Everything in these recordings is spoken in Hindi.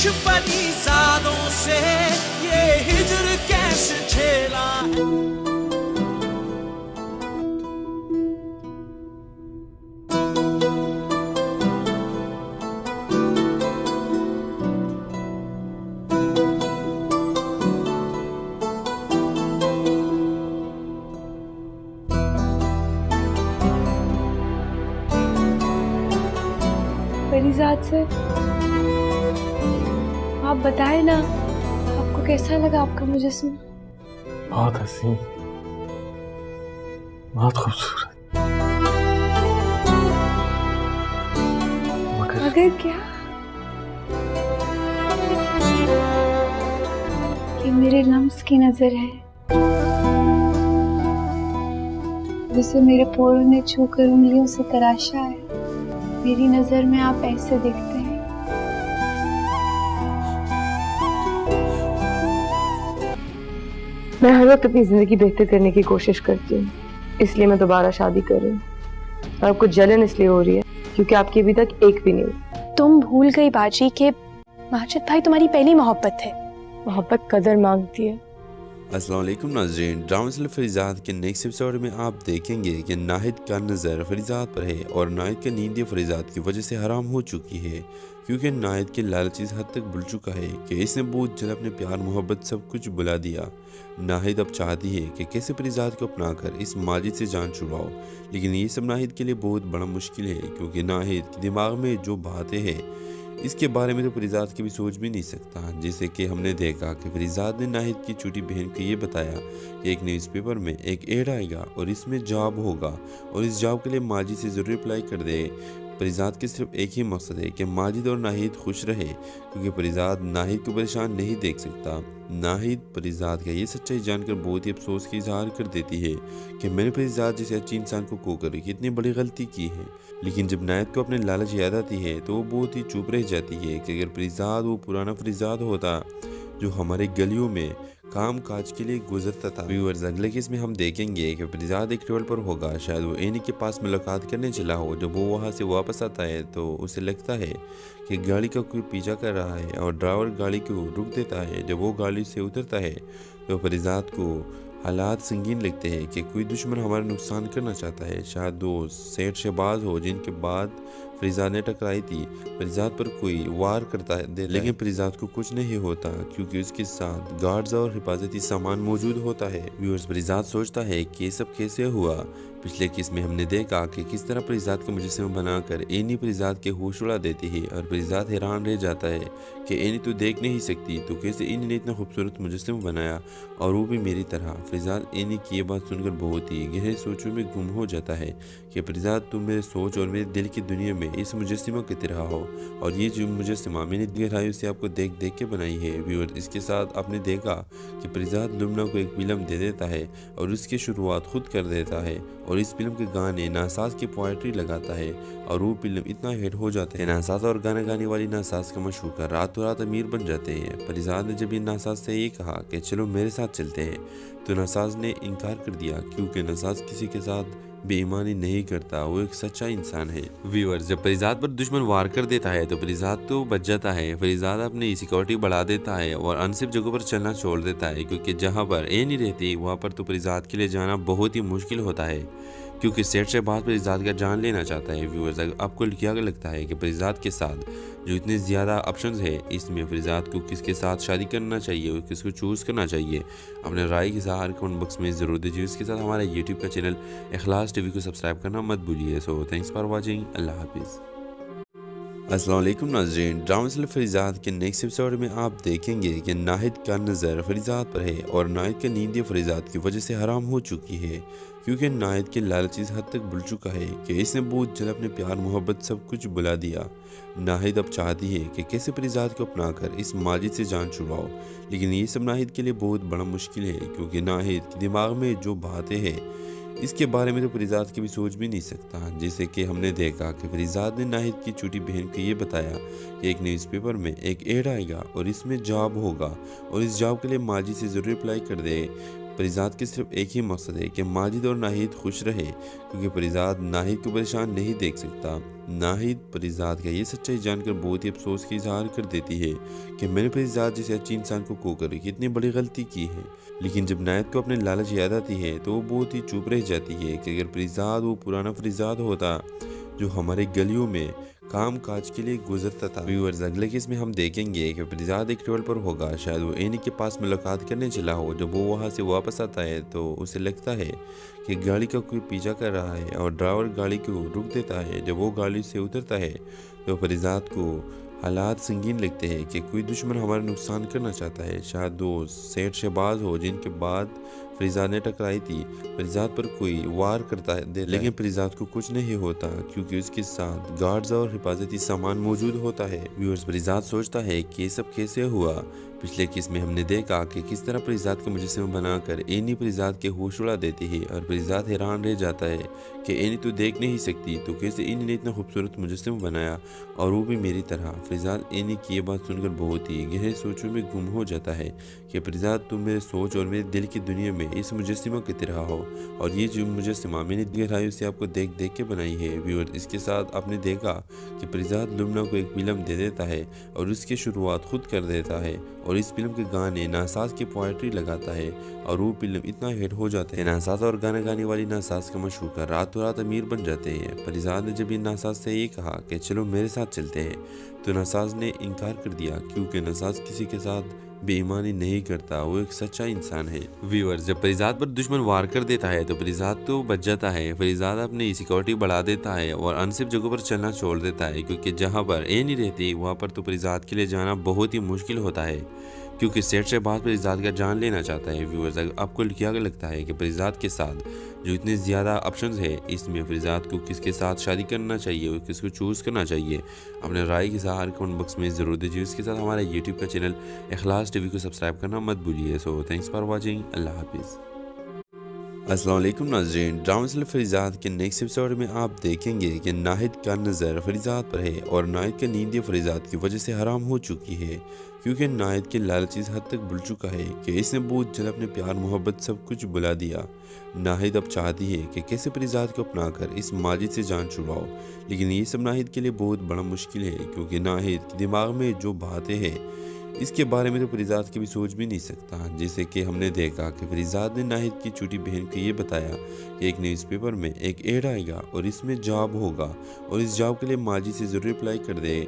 कुछ परीज़ादों से ये हिज्र कैसे झेला। परिजात सर, आप बताएं ना, आपको कैसा लगा आपका मुजस्समा? बहुत हसीन, बहुत खूबसूरत। मगर क्या? ये मेरे लम्स की नजर है, जिसे मेरे पोरों ने छूकर उंगलियों से तराशा है। मेरी नजर में आप ऐसे दिखते हैं। मैं हर वक्त अपनी जिंदगी बेहतर करने की कोशिश करती हूँ, इसलिए मैं दोबारा शादी कर रही हूँ। और आपको जलन इसलिए हो रही है क्योंकि आपकी अभी तक एक भी नहीं हुई। तुम भूल गई बाजी के माजिद भाई तुम्हारी पहली मोहब्बत है। मोहब्बत कदर मांगती है। अस्सलाम वालेकुम नाज़रीन, ड्रामा सीरियल फरीजात के नेक्स्ट एपिसोड में आप देखेंगे कि नाहिद का नज़र फरीजात पर है और नाहिद की नींद फरीजात की वजह से हराम हो चुकी है, क्योंकि नाहिद के लालच इस हद तक बढ़ चुका है कि इसने बहुत जल्द अपने प्यार मोहब्बत सब कुछ बुला दिया। नाहिद अब चाहती है कि कैसे फरीजात को अपना कर इस माजिद से जान छुड़ाओ, लेकिन ये सब नाहिद के लिए बहुत बड़ा मुश्किल है, क्योंकि नाहिद के दिमाग में जो बातें हैं इसके बारे में तो फरीजात की भी सोच भी नहीं सकता। जैसे कि हमने देखा कि फरीजात ने नाहिद की छोटी बहन को ये बताया कि एक न्यूज़पेपर में एक एड आएगा और इसमें जॉब होगा और इस जॉब के लिए माजिद से ज़रूर अप्लाई कर दे। फरीजात के सिर्फ एक ही मकसद है कि माजिद और नाहिद खुश रहे, क्योंकि फरीजात नाहिद को परेशान नहीं देख सकता। नाहिद फरीजात का ये सच्चाई जानकर बहुत ही अफसोस का इजहार कर देती है कि मैंने फरीजात जैसे अच्छी इंसान को खोकर कितनी बड़ी गलती की है। लेकिन जब नाहिद को अपने लालच याद आती है तो वो बहुत ही चुप रह जाती है कि अगर फरीजात वो पुराना फरीजात होता जो हमारे गलियों में काम काज के लिए गुजरता था। व्यूअर्स, अगले केस में हम देखेंगे कि फरीजात एक ट्रेवल पर होगा, शायद वो एनी के पास मुलाकात करने चला हो। जब वो वहाँ से वापस आता है तो उसे लगता है कि गाड़ी का कोई पीछा कर रहा है और ड्राइवर गाड़ी को रुक देता है। जब वो गाड़ी से उतरता है तो फरीजात को हालात संगीन लगते हैं कि कोई दुश्मन हमारा नुकसान करना चाहता है। शायद वो सेठ शहबाज हो जिनके बाद फरीजात ने टकराई थी। फरीजात पर कोई वार करता है, लेकिन फरीजात को कुछ नहीं होता क्योंकि उसके साथ गार्ड्स और हिफाजती सामान मौजूद होता है। व्यूअर्स, फरीजात सोचता है कि ये सब कैसे हुआ। पिछले केस में हमने देखा कि किस तरह फरीजात का मुजस्समा बनाकर एनी फरीजात के होश उड़ा देती है और फरीजात हैरान रह जाता है कि एनी तो देख नहीं सकती, तो कैसे एनी ने इतना खूबसूरत मुजस्समा बनाया और वो भी मेरी तरह। फरीजात एनी की ये बात सुनकर बहुत ही गहरे सोचों में गुम हो जाता है कि फरीजात तुम मेरे सोच और मेरे दिल की दुनिया में इस मुजस्समा की तरह हो, और ये जो मुजस्समा मैंने गहराइयों से आपको देख देख के बनाई है। व्यूअर, इसके साथ आपने देखा कि फरीजात लुमना को एक फिल्म दे देता है और उसकी शुरुआत खुद कर देता है और इस फिल्म के गाने नासाज की पोएट्री लगाता है और वो फिल्म इतना हिट हो जाता है नासाज और गाना गाने वाली नासाज का मशहूर रातों रात अमीर बन जाते हैं। फरीजात ने जब इन नासाज से ये कहा कि चलो मेरे साथ चलते हैं तो नासाज ने इनकार कर दिया, क्योंकि नासाज किसी के साथ बेईमानी नहीं करता, वो एक सच्चा इंसान है। व्यूअर्स, जब फरीजात पर दुश्मन वार कर देता है तो फरीजात तो बच जाता है। फरीजात अपनी सिक्योरिटी बढ़ा देता है और अनसेफ जगहों पर चलना छोड़ देता है, क्योंकि जहाँ पर ए नहीं रहती वहाँ पर तो फरीजात के लिए जाना बहुत ही मुश्किल होता है, क्योंकि सेठ से बात फरीजात का जान लेना चाहता है। व्यूअर्स, आपको क्या लगता है कि फरीजात के साथ जो इतने ज़्यादा ऑप्शंस है, इसमें फरीजात को किसके साथ शादी करना चाहिए और किसको चूज़ करना चाहिए? अपने राय के साथ कमेंट बॉक्स में ज़रूर दीजिए। इसके साथ हमारे यूट्यूब का चैनल इखलास टीवी को सब्सक्राइब करना मत भूलिए। सो थैंक्स फॉर वॉचिंग, अल्लाह हाफिज़। अस्सलाम वालेकुम नाज़रीन, ड्रामा सीरियल फरीजात के नेक्स्ट एपिसोड में आप देखेंगे कि नाहिद का नज़र फरीजात पर है और नाहिद की नींद फरीजात की वजह से हराम हो चुकी है, क्योंकि नाहिद के लालच इस हद तक बढ़ चुका है कि इसने बहुत जल्द अपने प्यार मोहब्बत सब कुछ बुला दिया। नाहिद अब चाहती है कि कैसे फरीजात को अपना कर इस माजिद से जान छुड़ाओ, लेकिन ये सब नाहिद के लिए बहुत बड़ा मुश्किल है, क्योंकि नाहिद के दिमाग में जो बातें हैं इसके बारे में तो फरीजात की भी सोच भी नहीं सकता। जैसे कि हमने देखा कि फरीजात ने नाहिद की छोटी बहन को ये बताया कि एक न्यूज़पेपर में एक एड आएगा और इसमें जॉब होगा और इस जॉब के लिए माजिद से ज़रूर अप्लाई कर दे। परिजात के सिर्फ एक ही मकसद है कि माजिद और नाहिद खुश रहे, क्योंकि परिजात नाहिद को परेशान नहीं देख सकता। नाहिद परिजात का ये सच्चाई जानकर बहुत ही अफसोस का इजहार कर देती है कि मैंने परिजात जैसे अच्छी इंसान को खोकर इतनी बड़ी गलती की है। लेकिन जब नाहिद को अपने लालच याद आती है तो वो बहुत ही चुप रह जाती है कि अगर परिजात वो पुराना परिजात होता जो हमारे गलियों में काम काज के लिए गुजरता था। व्यूअर्स, अगले केस में हम देखेंगे कि परिजात एक ट्रेवल पर होगा। शायद वो एनी के पास मुलाकात करने चला हो। जब वो वहाँ से वापस आता है तो उसे लगता है कि गाड़ी का कोई पीछा कर रहा है और ड्राइवर गाड़ी को रुक देता है। जब वो गाड़ी से उतरता है तो परिजात को हालात संगीन लगते हैं कि कोई दुश्मन हमारा नुकसान करना चाहता है। शायद वो सेठ शहबाज हो जिनके बाद परिजात ने टकराई थी। परिजात पर कोई वार करता है, लेकिन परिजात को कुछ नहीं होता क्योंकि उसके साथ गार्ड्स और हिफाजती सामान मौजूद होता है। व्यूअर्स, परिजात सोचता है कि ये सब कैसे हुआ। पिछले केस में हमने देखा कि किस तरह परिजात को मुजस्सिमा बनाकर एनी परिजात के होश उड़ा देती है और परिजात हैरान रह जाता है कि एनी तो देख नहीं सकती, तो कैसे एनी ने इतना खूबसूरत मुजस्सिमा बनाया और वो भी मेरी तरह। परिजात एनी की ये बात सुनकर बहुत ही गहरे सोचों में गुम हो जाता है कि परिजात तुम मेरे सोच और मेरे दिल की दुनिया में इस मुजस्सिमा की तरह हो, और ये जो मुजस्सिमा मैंने गहराइयों से आपको देख देख के बनाई है। व्यूअर, इसके साथ आपने देखा कि परिजात लुमना को एक फिल्म दे देता है और उसकी शुरुआत खुद कर देता है और इस फिल्म के गाने नासाज की पोएट्री लगाता है और वो फिल्म इतना हिट हो जाता है नासाज और गाना गाने वाली नासाज का मशहूर रातों रात अमीर बन जाते हैं। परिजात ने जब इन नासाज से ये कहा कि चलो मेरे साथ चलते हैं तो नासाज ने इनकार कर दिया, क्योंकि नासाज किसी के साथ बेईमानी नहीं करता, वो एक सच्चा इंसान है। व्यूअर्स, जब परिजात पर दुश्मन वार कर देता है तो परिजात तो बच जाता है। परिजात अपनी सिक्योरिटी बढ़ा देता है और अनसिफ जगहों पर चलना छोड़ देता है, क्योंकि जहां पर ए नहीं रहती वहां पर तो परिजात के लिए जाना बहुत ही मुश्किल होता है, क्योंकि सेठ से बाद परिजात का जान लेना चाहता है। व्यूअर्स, आपको क्या लगता है कि परिजात के साथ जो इतने ज़्यादा ऑप्शंस है, इसमें परिजात को किसके साथ शादी करना चाहिए और किसको चूज़ करना चाहिए? अपने राय के साथ कमेंट बॉक्स में ज़रूर दीजिए। इसके साथ हमारे यूट्यूब का चैनल इखलास टीवी को सब्सक्राइब करना मत भूलिए। So thanks for watching. अल्लाह हाफिज़। अस्सलाम वालेकुम नाज़रीन, ड्रामा सीरियल फरीजात के नेक्स्ट एपिसोड में आप देखेंगे कि नाहिद का नज़र फरीजात पर है और नाहिद का नींद फरीजात की वजह से हराम हो चुकी है, क्योंकि नाहिद की लालच इस हद तक भूल चुका है कि इसने बहुत जल्द अपने प्यार मोहब्बत सब कुछ बुला दिया। नाहिद अब चाहती है कि कैसे फरीजात को अपनाकर इस माजिद से जान छुड़ाओ, लेकिन ये सब नाहिद के लिए बहुत बड़ा मुश्किल है, क्योंकि नाहिद के दिमाग में जो बातें हैं इसके बारे में तो फरीजात कभी सोच भी नहीं सकता। जैसे कि हमने देखा कि फरीजात ने नाहिद की छोटी बहन को ये बताया कि एक न्यूज़पेपर में एक एड आएगा और इसमें जॉब होगा और इस जॉब के लिए माजिद से ज़रूर अप्लाई कर दे।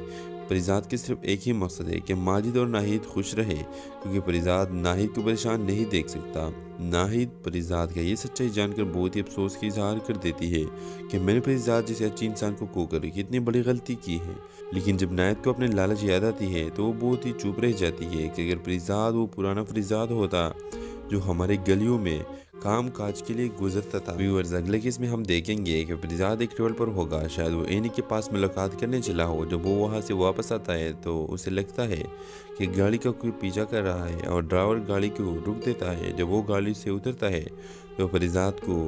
फरीजात के सिर्फ एक ही मकसद है कि माजिद और नाहिद खुश रहे, क्योंकि फरीजात नाहिद को परेशान नहीं देख सकता। नाहिद फरीजात का ये सच्चाई जानकर बहुत ही अफसोस का इजहार कर देती है कि मैंने फरीजात जैसे अच्छी इंसान को खोकर इतनी बड़ी गलती की है। लेकिन जब नाहिद को अपने लालच याद आती है तो वो बहुत ही चुप रह जाती है कि अगर फरीजात वो पुराना फरीजात होता जो हमारे गलियों में काम काज के लिए गुजरता था। व्यूअर्स, अगले केस में हम देखेंगे कि फरीजात एक ट्रेवल पर होगा। शायद वो एनी के पास मुलाकात करने चला हो। जब वो वहाँ से वापस आता है तो उसे लगता है कि गाड़ी का कोई पीछा कर रहा है और ड्राइवर गाड़ी को रुक देता है। जब वो गाड़ी से उतरता है तो फरीजात को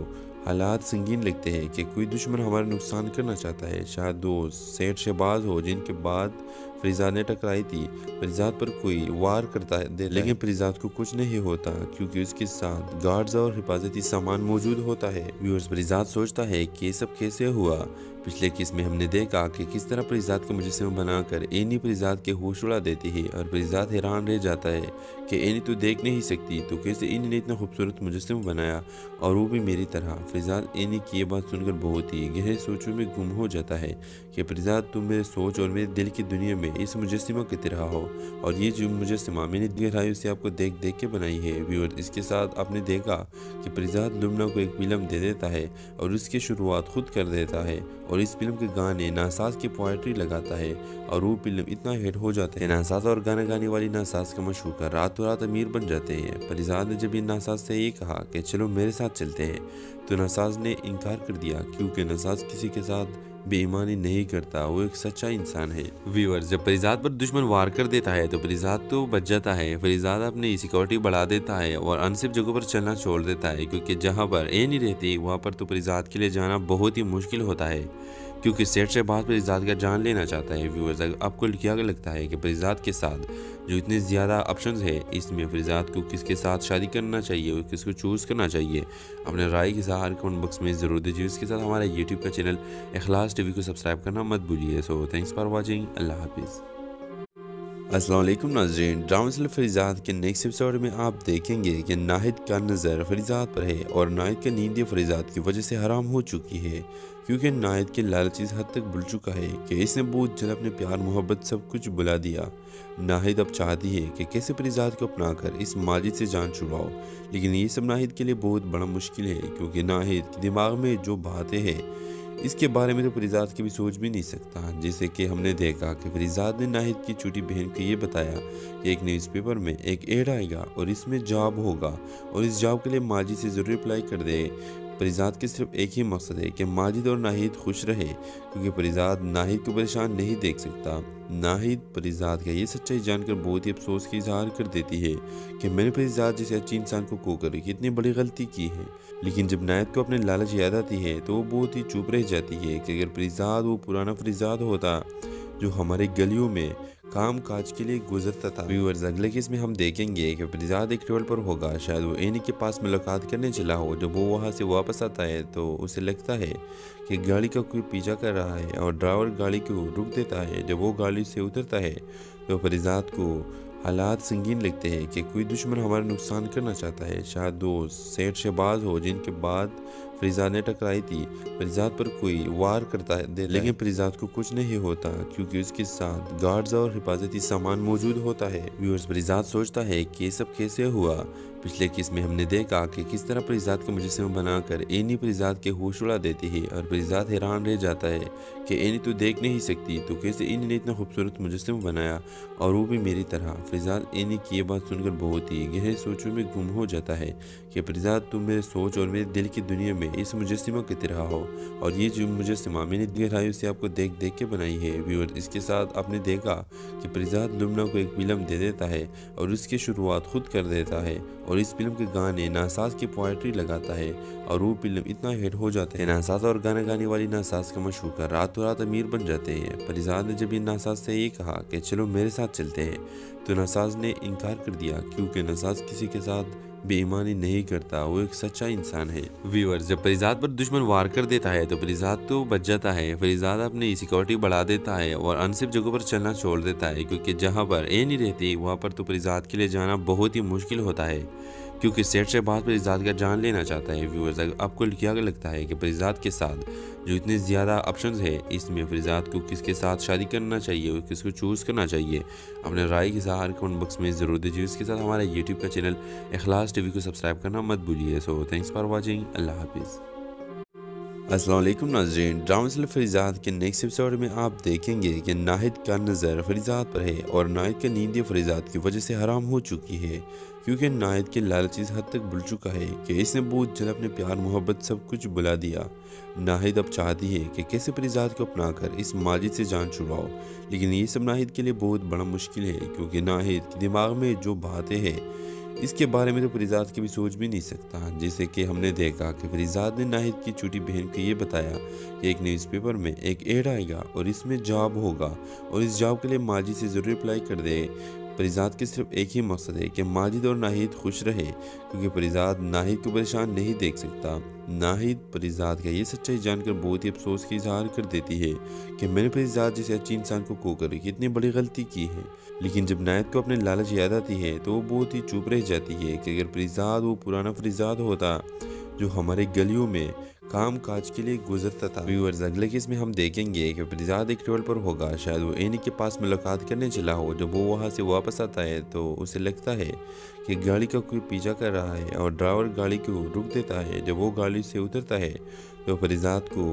हालात संगीन लगते हैं कि कोई दुश्मन हमारा नुकसान करना चाहता है। शायद वो सेठ शहबाज हो जिनके बाद फरीजात ने टकराई थी। फरीजात पर कोई वार करता है, लेकिन फरीजात को कुछ नहीं होता क्योंकि उसके साथ गार्ड्स और हिफाजती सामान मौजूद होता है। व्यूअर्स, फरीजात सोचता है कि ये सब कैसे हुआ। पिछले केस में हमने देखा कि किस तरह फरीजात को मुजस्सिमा बनाकर एनी फरीजात के होश उड़ा देती है और फरीजात हैरान रह जाता है कि एनी तो देख नहीं सकती, तो कैसे एनी ने इतना खूबसूरत मुजस्सिमा बनाया और वो भी मेरी तरह। फरीजात एनी की ये बात सुनकर बहुत ही गहरे सोचों में गुम हो जाता है कि फरीजात तुम मेरे सोच और मेरे दिल की दुनिया में इस मुजस्सिमा की तरह हो, और ये जो मुजस्सिमा मैंने गहराइयों से आपको देख देख के बनाई है। व्यूअर, इसके साथ आपने देखा कि फरीजात लुमना को एक फिल्म दे देता है और उसकी शुरुआत खुद कर देता है और इस फिल्म के गाने नासाज की पोएट्री लगाता है और वो फिल्म इतना हिट हो जाता है नासाज और गाना गाने वाली नासाज का मशहूर रातों रात अमीर बन जाते हैं। फरीजात ने जब इन नासाज से ये कहा कि चलो मेरे साथ चलते हैं तो नासाज ने इनकार कर दिया, क्योंकि नासाज किसी के साथ बेईमानी नहीं करता, वो एक सच्चा इंसान है। व्यूअर्स, जब फरीजात पर दुश्मन वार कर देता है तो फरीजात तो बच जाता है। फरीजात अपनी सिक्योरिटी बढ़ा देता है और अनसिफ जगहों पर चलना छोड़ देता है, क्योंकि जहां पर ए नहीं रहती वहां पर तो फरीजात के लिए जाना बहुत ही मुश्किल होता है, क्योंकि सेठ शहबाज फरीजाद का जान लेना चाहता है। व्यूअर्स, आपको क्या लगता है कि फरीजाद के साथ जो इतने ज़्यादा ऑप्शंस है, इसमें फरीजाद को किसके साथ शादी करना चाहिए और किसको चूज़ करना चाहिए? अपने राय के साथ कमेंट बॉक्स में ज़रूर दीजिए। इसके साथ हमारे यूट्यूब का चैनल इखलास टीवी को सब्सक्राइब करना मत भूलिए। So thanks for watching. अल्लाह हाफिज़। अस्सलाम वालेकुम नाज़रीन, ड्रामा सीरियल फरीजाद के नेक्स्ट एपिसोड में आप देखेंगे कि नाहिद का नज़र फरीजाद पर है और नाहिद की नींद फरीजाद की वजह से हराम हो चुकी है, क्योंकि नाहिद के लालच इस हद तक भूल चुका है कि इसने बहुत जल्द अपने प्यार मोहब्बत सब कुछ बुला दिया। नाहिद अब चाहती है कि कैसे फरीजाद को अपनाकर इस माजिद से जान छुड़ाओ, लेकिन ये सब नाहिद के लिए बहुत बड़ा मुश्किल है, क्योंकि नाहिद के दिमाग में जो बातें हैं इसके बारे में तो फरीजाद की भी सोच भी नहीं सकता। जैसे कि हमने देखा कि फरीजाद ने नाहिद की छोटी बहन को ये बताया कि एक न्यूज़पेपर में एक एड आएगा और इसमें जॉब होगा और इस जॉब के लिए माजिद से ज़रूर अप्लाई कर दे। फरीजाद के सिर्फ एक ही मकसद है कि माजिद और नाहिद खुश रहे, क्योंकि फरीजाद नाहिद को परेशान नहीं देख सकता। नाहिद फरीजाद का ये सच्चाई जानकर बहुत ही अफसोस की इजहार कर देती है कि मैंने फरीजाद जैसे अच्छी इंसान को खोकर कितनी बड़ी गलती की है। लेकिन जब नाहिद को अपने लालच याद आती है तो वो बहुत ही चुप रह जाती है कि अगर फरीजाद वो पुराना फरीजाद होता जो हमारे गलियों में काम काज के लिए गुजरता था। व्यूअर्स, अगले केस में हम देखेंगे कि फरीजाद एक ट्रेवल पर होगा, शायद वो एनी के पास मुलाकात करने चला हो। जब वो वहाँ से वापस आता है तो उसे लगता है कि गाड़ी का कोई पीछा कर रहा है और ड्राइवर गाड़ी को रुक देता है। जब वो गाड़ी से उतरता है तो फरीजाद को हालात संगीन लगते हैं कि कोई दुश्मन हमारा नुकसान करना चाहता है। शायद वो सेठ शहबाज हो जिनके बाद फरीजाद ने टकराई थी। फरीजाद पर कोई वार करता है, लेकिन फरीजाद को कुछ नहीं होता क्योंकि उसके साथ गार्ड्स और हिफाजती सामान मौजूद होता है। व्यूअर्स, फरीजाद सोचता है कि ये सब कैसे हुआ। पिछले केस में हमने देखा कि किस तरह फरीजाद को मुजस्सिमा बनाकर एनी फरीजाद के होश उड़ा देती है और फरीजाद हैरान रह जाता है कि एनी तो देख नहीं सकती, तो कैसे एनी ने इतना खूबसूरत मुजस्सिमा बनाया और वो भी मेरी तरह। फरीजाद एनी की ये बात सुनकर बहुत ही गहरे सोचों में गुम हो जाता है कि फरीजाद तुम मेरे सोच और मेरे दिल की दुनिया में इस मुजस्सिमा की तरह हो, और ये जो मुजस्सिमा मैंने गहराइयों से आपको देख देख के बनाई है। व्यूअर, इसके साथ आपने देखा कि फरीजाद लुमना को एक फिल्म दे देता है और उसकी शुरुआत खुद कर देता है और इस फिल्म के गाने नासाज की पोएट्री लगाता है और वो फिल्म इतना हिट हो जाता है, नासाज और गाना गाने वाली नासाज का मशहूर रातों रात अमीर बन जाते हैं। फरीजाद ने जब ये नासाज से ये कहा कि चलो मेरे साथ चलते हैं, तो नासाज ने इनकार कर दिया, क्योंकि नासाज किसी के साथ बेईमानी नहीं करता, वो एक सच्चा इंसान है। व्यूअर्स, जब फरीजाद पर दुश्मन वार कर देता है तो फरीजाद तो बच जाता है। फरीजाद अपनी सिक्योरिटी बढ़ा देता है और अनसिफ जगहों पर चलना छोड़ देता है, क्योंकि जहाँ पर ए नहीं रहती वहाँ पर तो फरीजाद के लिए जाना बहुत ही मुश्किल होता है, क्योंकि सेठ शहबाज फरीजाद का जान लेना चाहता है। व्यूअर्स, आपको क्या लगता है कि फरीजाद के साथ जो इतने ज़्यादा ऑप्शंस है, इसमें फरीजाद को किसके साथ शादी करना चाहिए और किसको चूज़ करना चाहिए? अपने राय के साथ कमेंट बॉक्स में ज़रूर दीजिए। इसके साथ हमारे यूट्यूब का चैनल इखलास टीवी को सब्सक्राइब करना मत भूलिए। So thanks for watching. अल्लाह हाफिज़। अस्सलाम वालेकुम नाज़रीन, ड्रामा सीरियल फरीजाद के नेक्स्ट एपिसोड में आप देखेंगे कि नाहिद का नज़र फरीजाद पर है और नाहिद की नींद फरीजाद की वजह से हराम हो चुकी है, क्योंकि नाहिद के लालच इस हद तक भूल चुका है कि इसने बहुत जल्द अपने प्यार मोहब्बत सब कुछ बुला दिया। नाहिद अब चाहती है कि कैसे फरीजाद को अपनाकर इस माजिद से जान छुड़ाओ, लेकिन ये सब नाहिद के लिए बहुत बड़ा मुश्किल है, क्योंकि नाहिद के दिमाग में जो बातें हैं इसके बारे में तो फरीजाद की भी सोच भी नहीं सकता। जैसे कि हमने देखा कि फरीजाद ने नाहिद की छोटी बहन को ये बताया कि एक न्यूज़पेपर में एक एड आएगा और इसमें जॉब होगा और इस जॉब के लिए माजिद से ज़रूर अप्लाई कर दे। फरीजाद के सिर्फ एक ही मकसद है कि माजिद और नाहिद खुश रहे, क्योंकि फरीजाद नाहिद को परेशान नहीं देख सकता। नाहिद फरीजाद का ये सच्चाई जानकर बहुत ही अफसोस की इजहार कर देती है कि मैंने फरीजाद जैसे अच्छी इंसान को खोकर कितनी बड़ी गलती की है। लेकिन जब नाहिद को अपने लालच याद आती है तो वो बहुत ही चुप रह जाती है कि अगर फरीजाद वो पुराना फरीजाद होता जो हमारे गलियों में काम काज के लिए गुजरता था। व्यूअर्स, अगले केस में हम देखेंगे कि फरीजाद एक ट्रेवल पर होगा, शायद वो एनी के पास मुलाकात करने चला हो। जब वो वहाँ से वापस आता है तो उसे लगता है कि गाड़ी का कोई पीछा कर रहा है और ड्राइवर गाड़ी को रुक देता है। जब वो गाड़ी से उतरता है तो फरीजाद को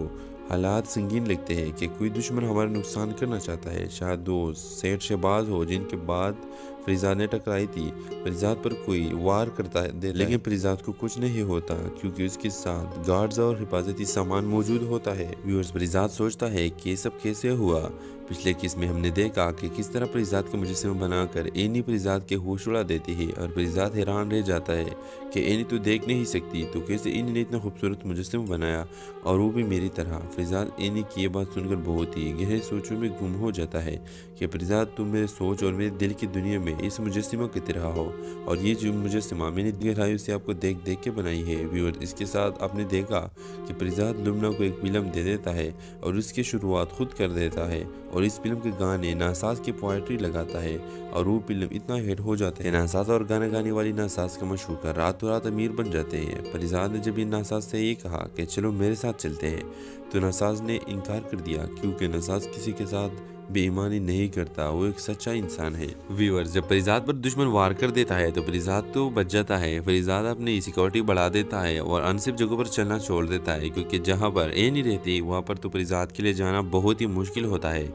हालात संगीन लगते हैं कि कोई दुश्मन हमारा नुकसान करना चाहता है। शायद वो सेठ शहबाज हो जिनके बाद फरीजाद ने टकराई थी। फरीजाद पर कोई वार करता है लेकिन फरीजाद को कुछ नहीं होता क्योंकि उसके साथ गार्ड्स और हिफाजती सामान मौजूद होता है। व्यूअर्स, फरीजाद सोचता है कि ये सब कैसे हुआ। पिछले किस में हमने देखा कि किस तरह फरीजाद के मुजस्सिमा बनाकर एनी फरीजाद के होश उड़ा देती है और फरीजाद हैरान रह जाता है कि एनी तो देख नहीं सकती तो कैसे एनी ने इतना खूबसूरत मुजस्सिमा बनाया और वो भी मेरी तरह। फरीजाद एनी की ये बात सुनकर बहुत ही गहरे सोचों में गुम हो जाता है कि फरीजाद तुम मेरे सोच और मेरे दिल की दुनिया में इस मुजस्सिमा की तरह हो और ये जो मुजस्सिमा मैंने गहराइयों से आपको देख देख के बनाई है। व्यूअर, इसके साथ आपने देखा कि फरीजाद लुमना को एक फिल्म दे देता है और उसकी शुरुआत खुद कर देता है और इस फिल्म के गाने नासाज की पोएट्री लगाता है और वो फिल्म इतना हिट हो जाता है नासाज और गाना गाने वाली नासाज का मशहूर रातों रात अमीर बन जाते हैं। फरीजाद ने जब इन नासाज से ये कहा कि चलो मेरे साथ चलते हैं तो नासाज ने इनकार कर दिया क्योंकि नासाज किसी के साथ बेईमानी नहीं करता, वो एक सच्चा इंसान है। व्यूअर्स, जब फरीजाद पर दुश्मन वार कर देता है तो फरीजाद तो बच जाता है। फरीजाद अपनी सिक्योरिटी बढ़ा देता है और अनसिफ जगहों पर चलना छोड़ देता है क्योंकि जहां पर ए नहीं रहती वहां पर तो फरीजाद के लिए जाना बहुत ही मुश्किल होता है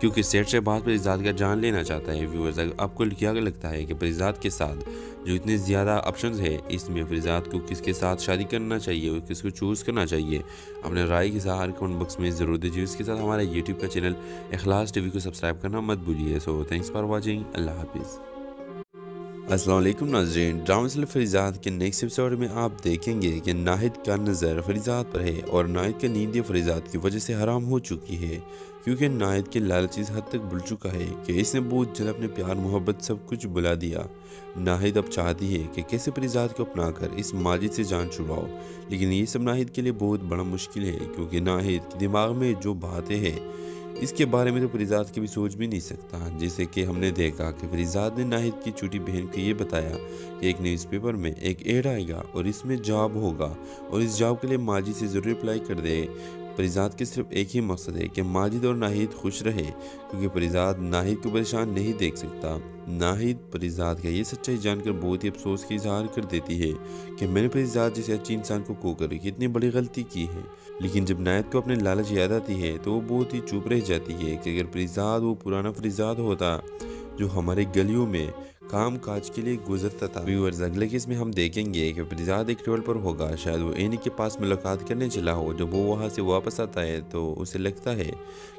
क्योंकि सेठ से बाद फरीजाद का जान लेना चाहता है। व्यूअर्स, आपको क्या लगता है कि फरीजाद के साथ जो इतने ज़्यादा ऑप्शंस है इसमें फरीजाद को किसके साथ शादी करना चाहिए और किसको चूज़ करना चाहिए? अपने राय के साथ कमेंट बॉक्स में ज़रूर दीजिए। इसके साथ हमारा यूट्यूब का चैनल इखलास टीवी को सब्सक्राइब करना मत भूलिए। So thanks for watching. अल्लाह हाफिज़। अस्सलाम वालेकुम नाज़रीन, ड्रामा सीरियल फरीजाद के नेक्स्ट एपिसोड में आप देखेंगे कि नाहिद का नज़र फरीजाद पर है और नाहिद का नींद फरीजाद की वजह से हराम हो चुकी है क्योंकि नाहिद के लालच इस हद तक भूल चुका है कि इसने बहुत जल्द अपने प्यार मोहब्बत सब कुछ बुला दिया। नाहिद अब चाहती है कि कैसे फरीजाद को अपनाकर इस माजिद से जान छुड़ाओ, लेकिन ये सब नाहिद के लिए बहुत बड़ा मुश्किल है क्योंकि नाहिद के दिमाग में जो बातें हैं इसके बारे में तो फरीजाद की भी सोच भी नहीं सकता। जैसे कि हमने देखा कि फरीजाद ने नाहिद की छोटी बहन को ये बताया कि एक न्यूज़पेपर में एक एड आएगा और इसमें जॉब होगा और इस जॉब के लिए माजिद से ज़रूर अप्लाई कर दे। फरीजाद के सिर्फ एक ही मकसद है कि माजिद और नाहिद खुश रहे क्योंकि फरीजाद नाहिद को परेशान नहीं देख सकता। नाहिद फरीजाद का ये सच्चाई जानकर बहुत ही अफसोस का इजहार कर देती है कि मैंने फरीजाद जैसे अच्छे इंसान को खोकर कितनी बड़ी गलती की है। लेकिन जब नाहिद को अपने लालच याद आती है तो वो बहुत ही चुप रह जाती है कि अगर फरीजाद वो पुराना फरीजाद होता जो हमारे गलियों में काम काज के लिए गुजरता था। व्यूअर्स, अगले केस में हम देखेंगे कि फरीजाद एक ट्रेवल पर होगा, शायद वो एनी के पास मुलाकात करने चला हो। जब वो वहाँ से वापस आता है तो उसे लगता है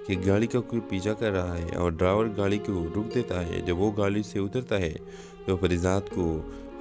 कि गाड़ी का कोई पीछा कर रहा है और ड्राइवर गाड़ी को रोक देता है। जब वो गाड़ी से उतरता है तो फरीजाद को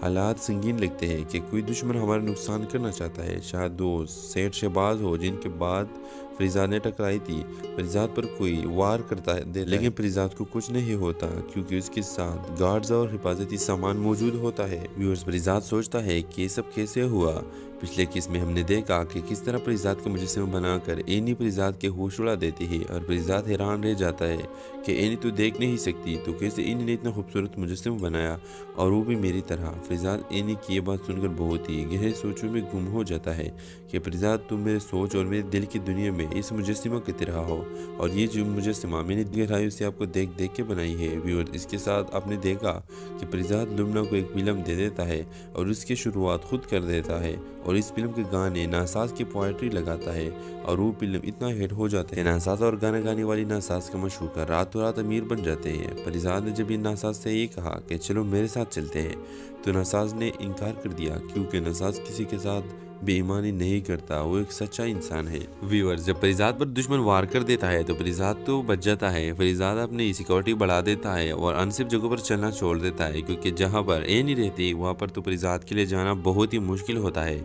हालात संगीन लगते हैं कि कोई दुश्मन हमारा नुकसान करना चाहता है। शायद दोस्त सेठ शहबाज हो जिनके बाद फरीजाद ने टकराई थी। फरीजाद पर कोई वार करता है लेकिन फरीजाद को कुछ नहीं होता क्योंकि उसके साथ गार्ड्स और हिफाजती सामान मौजूद होता है। व्यूअर्स, फरीजाद सोचता है कि ये सब कैसे हुआ। पिछले किस में हमने देखा कि किस तरह फरीजाद के मुजस्सिमा बनाकर एनी फरीजाद के होश उड़ा देती है और फरीजाद हैरान रह जाता है कि एनी तो देख नहीं सकती तो कैसे एनी ने इतना खूबसूरत मुजस्सिमा बनाया और वो भी मेरी तरह। फरीजाद एनी की ये बात सुनकर बहुत ही गहरे सोचों में गुम हो जाता है कि फरीजाद तुम मेरे सोच और मेरे दिल की दुनिया में इस मुजस्सिमा की तरह हो और ये जो मुजस्सिमा मैंने गहराइयों से आपको देख देख के बनाई है। व्यूअर, इसके साथ आपने देखा कि फरीजाद लुमना को एक फिल्म दे देता है और उसकी शुरुआत खुद कर देता है और इस फिल्म के गाने नासाज की पोएट्री लगाता है और वो फिल्म इतना हिट हो जाता है नासाज और गाना गाने वाली नासाज का मशहूर रातों रात अमीर बन जाते हैं। फरीजाद ने जब इन नासाज से ये कहा कि चलो मेरे साथ चलते हैं तो नासाज ने इनकार कर दिया क्योंकि नासाज किसी के साथ बेईमानी नहीं करता, वो एक सच्चा इंसान है। व्यूअर्स, जब फरीजाद पर दुश्मन वार कर देता है तो फरीजाद तो बच जाता है। फरीजाद अपनी सिक्योरिटी बढ़ा देता है और अनसिफ जगहों पर चलना छोड़ देता है क्योंकि जहां पर ए नहीं रहती वहां पर तो फरीजाद के लिए जाना बहुत ही मुश्किल होता है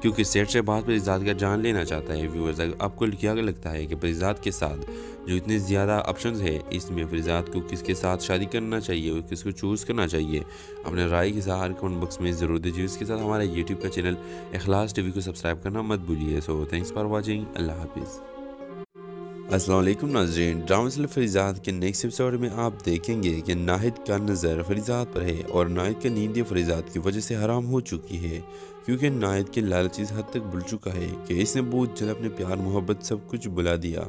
क्योंकि सेठ से बाद फरीजाद का जान लेना चाहता है। व्यूअर्स, आपको क्या लगता है कि फरीजाद के साथ जो इतने ज़्यादा ऑप्शंस है इसमें फरीजाद को किसके साथ शादी करना चाहिए और किसको चूज़ करना चाहिए? अपने राय के साथ कमेंट बॉक्स में ज़रूर दीजिए। इसके साथ हमारा यूट्यूब का चैनल इखलास टीवी को सब्सक्राइब करना मत भूलिए। So thanks for watching. अल्लाह हाफिज़। अस्सलाम वालेकुम नाज़रीन, ड्रामा सीरियल फरीजाद के नेक्स्ट एपिसोड में आप देखेंगे कि नाहिद का नज़र फरीजाद पर है और नाहिद का नींद फरीजाद की वजह से हराम हो चुकी है क्योंकि नाहिद के लालच इस हद तक भूल चुका है कि इसने बहुत जल्द अपने प्यार मोहब्बत सब कुछ बुला दिया।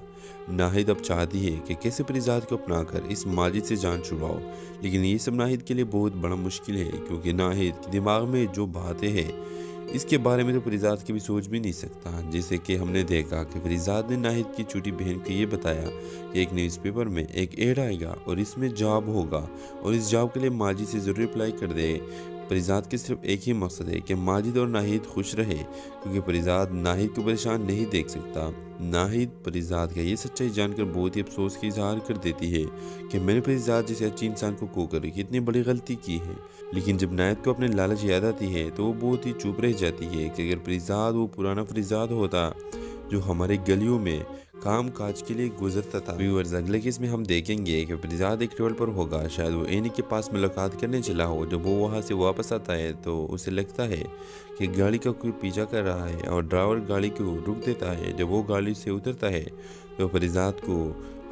नाहिद अब चाहती है कि कैसे फरीजाद को अपनाकर इस माजिद से जान छुड़ाओ, लेकिन ये सब नाहिद के लिए बहुत बड़ा मुश्किल है क्योंकि नाहिद के दिमाग में जो बातें हैं इसके बारे में तो फरीजाद कभी सोच भी नहीं सकता। जैसे कि हमने देखा कि फरीजाद ने नाहिद की छोटी बहन को ये बताया कि एक न्यूज़पेपर में एक एड आएगा और इसमें जॉब होगा और इस जॉब के लिए माजिद से ज़रूर अप्लाई कर दे। फरीजाद के सिर्फ एक ही मकसद है कि माजिद और नाहिद खुश रहे, क्योंकि फरीजाद नाहिद को परेशान नहीं देख सकता। नाहिद फरीजाद का ये सच्चाई जानकर बहुत ही अफसोस का इजहार कर देती है कि मैंने फरीजाद जैसे अच्छी इंसान को खोकर कितनी बड़ी गलती की है। लेकिन जब नाहिद को अपने लालच याद आती है तो वो बहुत ही चुप रह जाती है कि अगर फरीजाद वो पुराना फरीजाद होता जो हमारे गलियों में काम काज के लिए गुजरता था। व्यूअर्स, अगले केस में हम देखेंगे कि फरीजाद एक ट्रेवल पर होगा। शायद वो एनी के पास मुलाकात करने चला हो। जब वो वहाँ से वापस आता है तो उसे लगता है कि गाड़ी का कोई पीछा कर रहा है और ड्राइवर गाड़ी को रोक देता है। जब वो गाड़ी से उतरता है तो फरीजाद को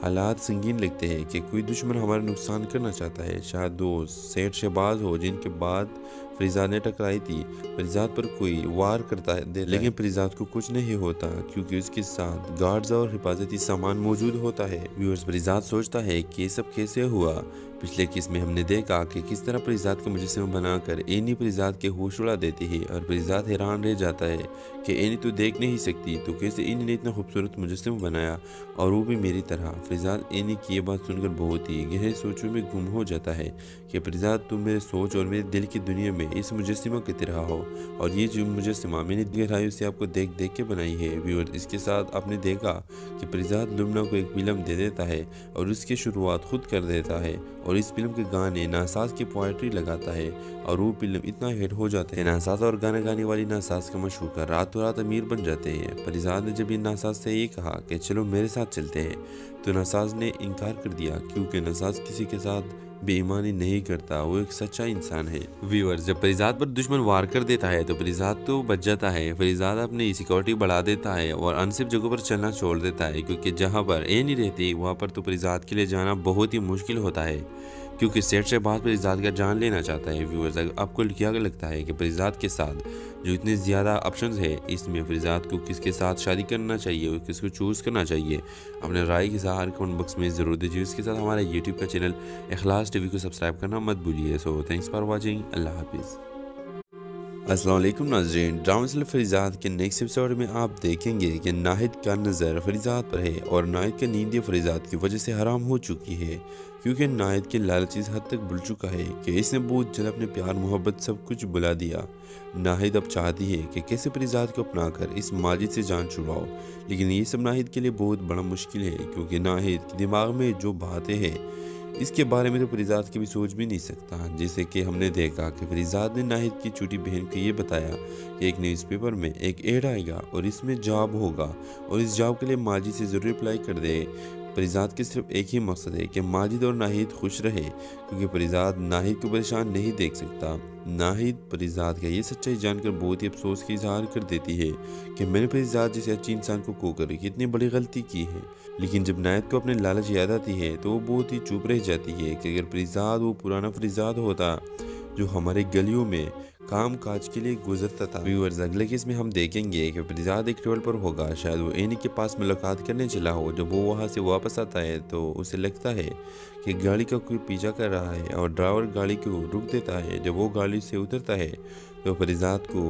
हालात संगीन लगते हैं कि कोई दुश्मन हमारा नुकसान करना चाहता है। शायद दो सेठ शहबाज हो जिनके बाद फरीजाद ने टकराई थी। फरीजाद पर कोई वार करता है लेकिन फरीजाद को कुछ नहीं होता क्योंकि उसके साथ गार्ड्स और हिफाजती सामान मौजूद होता है। व्यूअर्स, फरीजाद सोचता है कि ये सब कैसे हुआ। पिछले केस में हमने देखा कि किस तरह फरीजाद का मुजस्समा बनाकर एनी फरीजाद के होश उड़ा देती है और फरीजाद हैरान रह जाता है कि एनी तो देख नहीं सकती तो कैसे एनी ने इतना खूबसूरत मुजस्समा बनाया और वो भी मेरी तरह। फरीजाद एनी की ये बात सुनकर बहुत ही गहरे सोचों में गुम हो जाता है कि फरीजाद तुम मेरे सोच और मेरे दिल की दुनिया में इस मुजस्समा की तरह हो और ये जो मुजस्समा मैंने गहराइयों से आपको देख देख के बनाई है। व्यूअर, इसके साथ आपने देखा कि फरीजाद लुमना को एक फिल्म दे देता है और उसकी शुरुआत खुद कर देता है और इस फिल्म के गाने नासाज की पोएट्री लगाता है और वो फिल्म इतना हिट हो जाता है नासाज और गाना गाने वाली नासाज का मशहूर रातों रात अमीर बन जाते हैं। फरीजाद ने जब इन नासाज से ये कहा कि चलो मेरे साथ चलते हैं तो नासाज ने इनकार कर दिया क्योंकि नासाज किसी के साथ बेईमानी नहीं करता, वो एक सच्चा इंसान है। व्यूअर्स, जब फरीजाद पर दुश्मन वार कर देता है तो फरीजाद तो बच जाता है। फरीजाद अपनी सिक्योरिटी बढ़ा देता है और अनसेफ जगहों पर चलना छोड़ देता है क्योंकि जहाँ पर ए नहीं रहती वहाँ पर तो फरीजाद के लिए जाना बहुत ही मुश्किल होता है क्योंकि सेठ से बात फरीजाद का जान लेना चाहता है। व्यूअर्स, आपको क्या लगता है कि फरीजाद के साथ जो इतने ज़्यादा ऑप्शंस है इसमें फरीजाद को किसके साथ शादी करना चाहिए और किसको चूज़ करना चाहिए? अपने राय के साथ कमेंट बॉक्स में ज़रूर दीजिए। इसके साथ हमारे यूट्यूब का चैनल इखलास टीवी को सब्सक्राइब करना मत भूलिए। So thanks for watching. अल्लाह हाफिज़। अस्सलाम वालेकुम नाज़रीन, ड्रामा सीरियल फरीजाद के नेक्स्ट एपिसोड में आप देखेंगे कि नाहिद का नज़र फरीजाद पर है और नाहिद का नींद फरीजाद की वजह से हराम हो चुकी है क्योंकि नाहिद के लालच इस हद तक भूल चुका है कि इसने बहुत जल्द अपने प्यार मोहब्बत सब कुछ बुला दिया। नाहिद अब चाहती है कि कैसे फरीजाद को अपनाकर इस माजिद से जान छुड़ाओ, लेकिन ये सब नाहिद के लिए बहुत बड़ा मुश्किल है क्योंकि नाहिद के दिमाग में जो बातें हैं इसके बारे में तो फरीजाद कभी सोच भी नहीं सकता। जैसे कि हमने देखा कि फरीजाद ने नाहिद की छोटी बहन को ये बताया कि एक न्यूज़पेपर में एक एड आएगा और इसमें जॉब होगा और इस जॉब के लिए माजिद से ज़रूर अप्लाई कर दे। फरीजाद के सिर्फ एक ही मकसद है कि माजिद और नाहिद खुश रहे, क्योंकि फरीजाद नाहिद को परेशान नहीं देख सकता। नाहिद फरीजाद का ये सच्चाई जानकर बहुत ही अफसोस का इजहार कर देती है कि मैंने फरीजाद जैसे अच्छी इंसान को खोकर कितनी बड़ी गलती की है। लेकिन जब नाहिद को अपने लालच याद आती है तो वो बहुत ही चुप रह जाती है कि अगर फरीजाद वो पुराना फरीजाद होता जो हमारे गलियों में काम काज के लिए गुजरता था। व्यूअर्स, अगले केस में हम देखेंगे कि फरीजाद एक ट्रेवल पर होगा। शायद वो एनी के पास मुलाकात करने चला हो। जब वो वहाँ से वापस आता है तो उसे लगता है कि गाड़ी का कोई पीछा कर रहा है और ड्राइवर गाड़ी को रोक देता है। जब वो गाड़ी से उतरता है तो फरीजाद को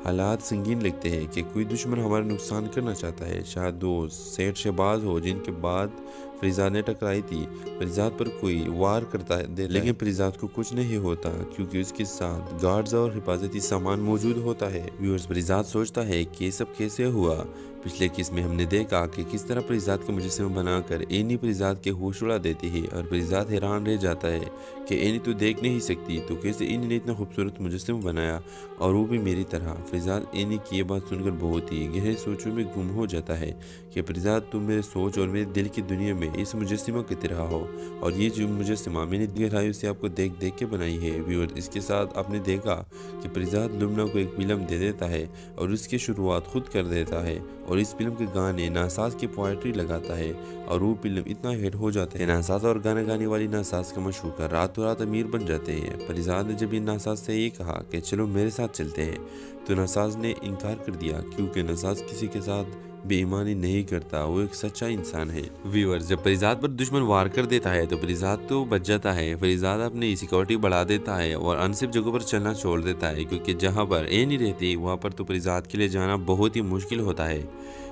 हालात संगीन लगते हैं कि कोई दुश्मन हमारा नुकसान करना चाहता है। शायद दो सेठ शहबाज हो जिनके बाद फरीजाद ने टकराई थी। फरीजाद पर कोई वार करता है लेकिन फरीजाद को कुछ नहीं होता क्योंकि उसके साथ गार्ड्स और हिफाजती सामान मौजूद होता है। व्यूअर्स, फरीजाद सोचता है कि ये सब कैसे हुआ। पिछले केस में हमने देखा कि किस तरह फरीजाद का मुजस्समा बनाकर एनी फरीजाद के होश उड़ा देती है और फरीजाद हैरान रह जाता है कि एनी तो देख नहीं सकती तो कैसे एनी ने इतना खूबसूरत मुजस्समा बनाया और वो भी मेरी तरह। फरीजाद एनी की ये बात सुनकर बहुत ही गहरे सोचों में गुम हो जाता है कि फरीजाद तुम मेरे सोच और मेरे दिल की दुनिया में इस मुजस्समा की तरह हो और ये जो मुजस्समा मैंने गहराइयों से आपको देख देख के बनाई है। व्यूअर, इसके साथ आपने देखा कि फरीजाद लुमना को एक फिल्म दे देता है और उसकी शुरुआत खुद कर देता है और इस फिल्म के गाने नासाज की पोएट्री लगाता है और वो फिल्म इतना हिट हो जाता है नासाज और गाना गाने वाली नासाज का मशहूर रातों रात अमीर बन जाते हैं। फरीजाद ने जब इन नासाज से ये कहा कि चलो मेरे साथ चलते हैं तो नासाज ने इनकार कर दिया क्योंकि नासाज किसी के साथ बेईमानी नहीं करता, वो एक सच्चा इंसान है। व्यूअर्स, जब फरीजाद पर दुश्मन वार कर देता है तो फरीजाद तो बच जाता है। फरीजाद अपनी सिक्योरिटी बढ़ा देता है और अनसिफ जगहों पर चलना छोड़ देता है, क्योंकि जहाँ पर ए नहीं रहती वहाँ पर तो फरीजाद के लिए जाना बहुत ही मुश्किल होता है,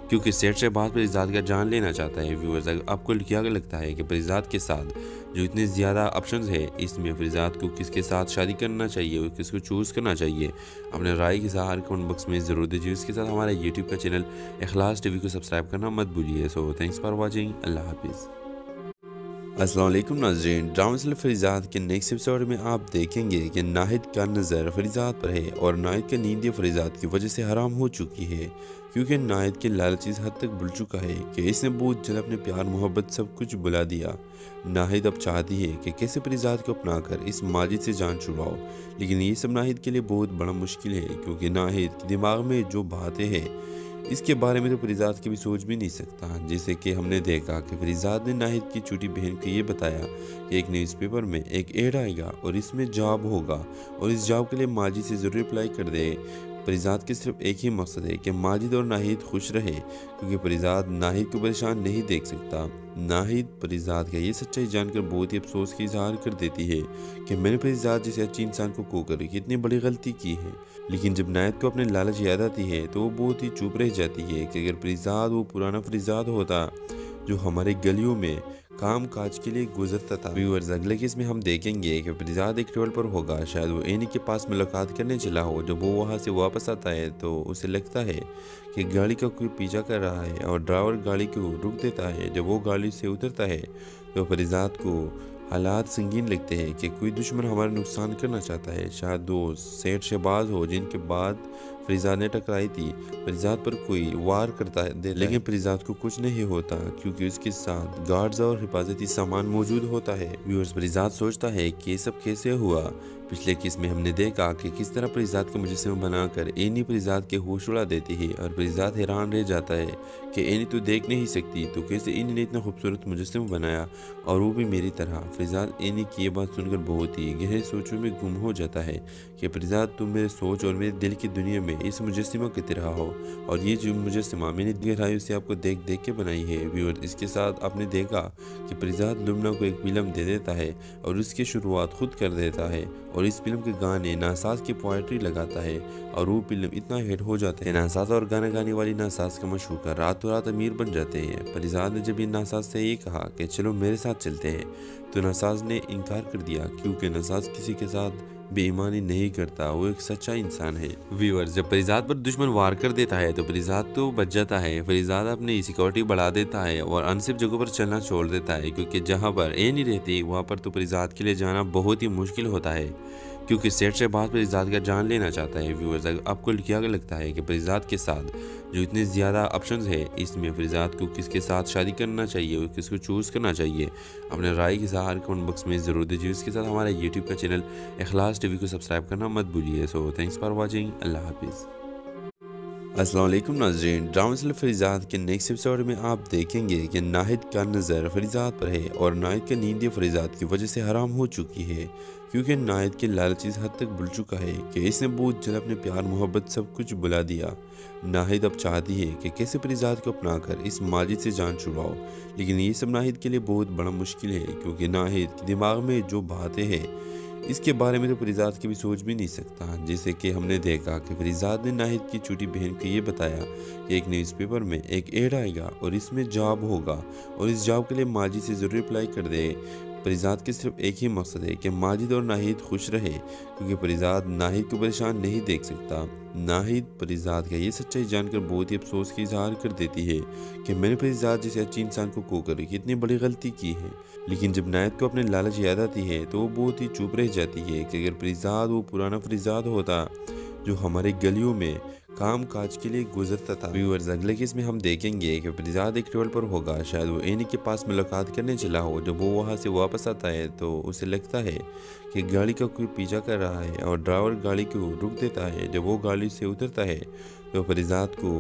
क्योंकि सेठ से बाद फरीजाद का जान लेना चाहता है। व्यूअर्स, आपको क्या लगता है कि फरीजाद के साथ जो इतने ज़्यादा ऑप्शंस है, इसमें फरीजाद को किसके साथ शादी करना चाहिए और किसको चूज़ करना चाहिए? अपने राय के साथ कमेंट बॉक्स में ज़रूर दीजिए। इसके साथ हमारे यूट्यूब का चैनल इखलास टीवी को सब्सक्राइब करना मत भूलिए। So thanks for watching. अल्लाह हाफिज़। अस्सलाम वालेकुम नाज़रीन, ड्रामा सीरियल फरीजाद के नेक्स्ट एपिसोड में आप देखेंगे कि नाहिद का नज़र फरीजाद पर है और नाहिद का नींद फरीजाद की वजह से हराम हो चुकी है, क्योंकि नाहिद के लालच इस हद तक भूल चुका है कि इसने बहुत जल्द अपने प्यार मोहब्बत सब कुछ बुला दिया। नाहिद अब चाहती है कि कैसे फरीजाद को अपनाकर इस माजिद से जान छुड़ाओ, लेकिन ये सब नाहिद के लिए बहुत बड़ा मुश्किल है, क्योंकि नाहिद के दिमाग में जो बातें हैं इसके बारे में तो फरीजाद कभी सोच भी नहीं सकता। जैसे कि हमने देखा कि फरीजाद ने नाहिद की छोटी बहन को ये बताया कि एक न्यूज़पेपर में एक एड आएगा और इसमें जॉब होगा और इस जॉब के लिए माजिद से ज़रूर अप्लाई कर दे। फरीजाद के सिर्फ एक ही मकसद है कि माजिद और नाहिद खुश रहे, क्योंकि फरीजाद नाहिद को परेशान नहीं देख सकता। नाहिद फरीजाद का ये सच्चाई जानकर बहुत ही अफसोस का इजहार कर देती है कि मैंने फरीजाद जैसे अच्छे इंसान को खोकर इतनी बड़ी गलती की है। लेकिन जब नाहिद को अपने लालच याद आती है तो वो बहुत ही चुप रह जाती है कि अगर फरीजाद वो पुराना फरीजाद होता जो हमारे गलियों में काम काज के लिए गुजरता था। व्यूअर्स, अगले केस में हम देखेंगे कि फरीजाद एक ट्रेवल पर होगा, शायद वो एनी के पास मुलाकात करने चला हो। जब वो वहाँ से वापस आता है तो उसे लगता है कि गाड़ी का कोई पीछा कर रहा है और ड्राइवर गाड़ी को रुक देता है। जब वो गाड़ी से उतरता है तो फरीजाद को हालात संगीन लगते हैं कि कोई दुश्मन हमारा नुकसान करना चाहता है। शायद दो सेठ शहबाज हो जिनके बाद फरीजाद ने टकराई थी। फरीजाद पर कोई वार करता है, लेकिन फरीजाद को कुछ नहीं होता, क्योंकि उसके साथ गार्ड्स और हिफाजती सामान मौजूद होता है। व्यूअर्स, फरीजाद सोचता है कि ये सब कैसे हुआ। पिछले केस में हमने देखा कि किस तरह फरीजाद को मुजस्सिमा बनाकर एनी फरीजाद के होश उड़ा देती है और फरीजाद हैरान रह जाता है कि एनी तो देख नहीं सकती, तो कैसे एनी ने इतना खूबसूरत मुजस्सिमा बनाया और वो भी मेरी तरह। फरीजाद एनी की ये बात सुनकर बहुत ही गहरे सोचों में गुम हो जाता है कि फरीजाद तुम मेरे सोच और मेरे दिल की दुनिया में इस मुजस्सिमा की तरह हो, और ये जो मुजस्सिमा मैंने गहराइयों से आपको देख देख के बनाई है। व्यूअर, इसके साथ आपने देखा कि फरीजाद लुमना को एक फिल्म दे देता है और उसकी शुरुआत खुद कर देता है और इस फिल्म के गाने नासाज की पोएट्री लगाता है और वो फिल्म इतना हिट हो जाता है। नासाज और गाना गाने वाली नासाज का मशहूर रातों रात अमीर बन जाते हैं। फरीजाद ने जब इन नासाज से ये कहा कि चलो मेरे साथ चलते हैं, तो नासाज ने इनकार कर दिया, क्योंकि नासाज किसी के साथ बेईमानी नहीं करता, वो एक सच्चा इंसान है। व्यूअर्स, जब फरीजाद पर दुश्मन वार कर देता है तो फरीजाद तो बच जाता है। फरीजाद अपनी सिक्योरिटी बढ़ा देता है और अनसिफ जगहों पर चलना छोड़ देता है, क्योंकि जहाँ पर ए नहीं रहती वहाँ पर तो फरीजाद के लिए जाना बहुत ही मुश्किल होता है, क्योंकि सेठ से बाद फरीजाद का जान लेना चाहता है। व्यूअर्स, आपको क्या लगता है कि फरीजाद के साथ जो इतने ज़्यादा ऑप्शंस है, इसमें फरीजाद को किसके साथ शादी करना चाहिए और किसको चूज़ करना चाहिए? अपने राय के साथ कमेंट बॉक्स में ज़रूर दीजिए। इसके साथ हमारे यूट्यूब का चैनल इखलास टीवी को सब्सक्राइब करना मत भूलिए। So thanks for watching. अल्लाह हाफिज़। अस्सलाम वालेकुम नाज़रीन, ड्रामा सीरियल फरीजाद के नेक्स्ट एपिसोड में आप देखेंगे कि नाहिद का नज़र फरीजाद पर है और नाहिद का नींद फरीजाद की वजह से हराम हो चुकी है, क्योंकि नाहिद के लालच इस हद तक भूल चुका है कि इसने बहुत जल्द अपने प्यार मोहब्बत सब कुछ बुला दिया। नाहिद अब चाहती है कि कैसे फरीजाद को अपनाकर इस माजिद से जान छुड़ाओ, लेकिन ये सब नाहिद के लिए बहुत बड़ा मुश्किल है, क्योंकि नाहिद के दिमाग में जो बातें हैं इसके बारे में तो फरीजाद कभी सोच भी नहीं सकता। जैसे कि हमने देखा कि फरीजाद ने नाहिद की छोटी बहन को ये बताया कि एक न्यूज़पेपर में एक एड आएगा और इसमें जॉब होगा और इस जॉब के लिए माजिद से ज़रूर अप्लाई कर दे। फरीजाद के सिर्फ एक ही मकसद है कि माजिद और नाहिद खुश रहे, क्योंकि फरीजाद नाहिद को परेशान नहीं देख सकता। नाहिद फरीजाद का ये सच्चाई जानकर बहुत ही अफसोस का इजहार कर देती है कि मैंने फरीजाद जैसे अच्छे इंसान को खोकर इतनी बड़ी गलती की है। लेकिन जब नाहिद को अपने लालच याद आती है तो वो बहुत ही चुप रह जाती है कि अगर फरीजाद वो पुराना फरीजाद होता जो हमारे गलियों में काम काज के लिए गुजरता था। व्यूअर्स, अगले केस में हम देखेंगे कि फरीजाद एक ट्रेवल पर होगा, शायद वो एनी के पास मुलाकात करने चला हो। जब वो वहाँ से वापस आता है तो उसे लगता है कि गाड़ी का कोई पीछा कर रहा है और ड्राइवर गाड़ी को रुक देता है। जब वो गाड़ी से उतरता है तो फरीजाद को